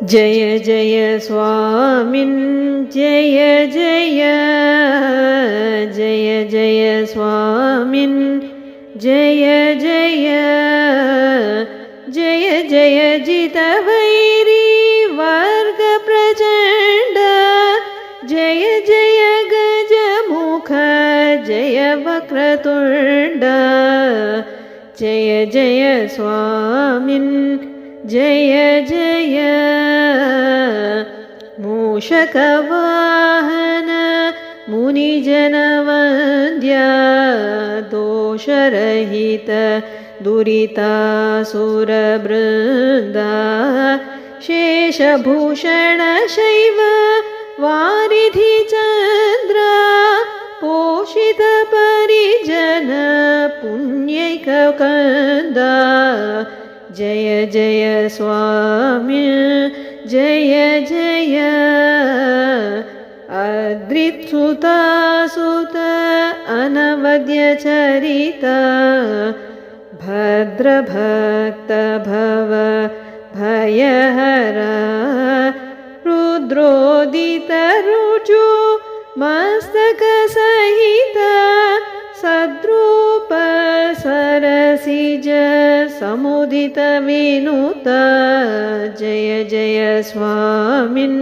जय जय स्वामिन् जय जय जय जय स्वामिन् जय जय जय जय जितवैरी वर्ग प्रचण्ड जय जय गजमुख जय वक्रतुण्ड जय जय स्वामिन् जय जय मूषकवाहन मुनिजनवन्द्य दोषरहित दुरितासुरवृन्द शेषभूषण शैव वारिधि चन्द्र पोषित परिजन पुण्यैककन्द जय जय स्वामी जय जय अद्रित्सुतासुत अनवद्यचरित भद्रभक्त भव भयहर रुद्रोदित रुजु मस्तक सहित सद्रूप सरसिज समुदित विनुत जय जय स्वामिन्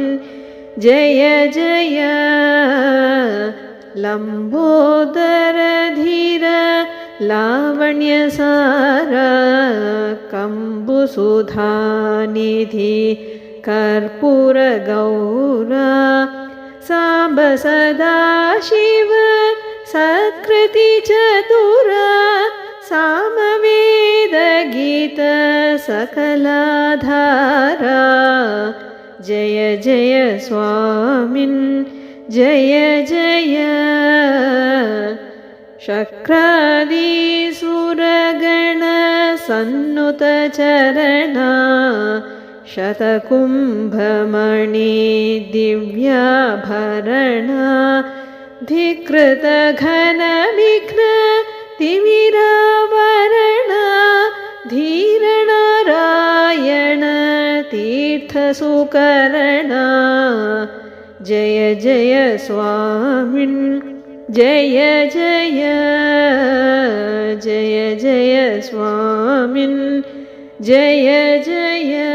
जय जय लम्बोदर धीर लावण्यसार कम्बुसुधानिधि कर्पूर गौर साम्ब सदा शिव सत्कृति चतुर सामवेद गीत सकलाधार जय जय स्वामिन् जय जय शक्रादिसुरगण सन्नुत चरण शतकुम्भमणि दिव्याभरण धिकृत घन विघ्न तिमिरावरण धीरनारायण तीर्थसुकरण जय जय स्वामिन् जय जय जय जय स्वामिन् जय जय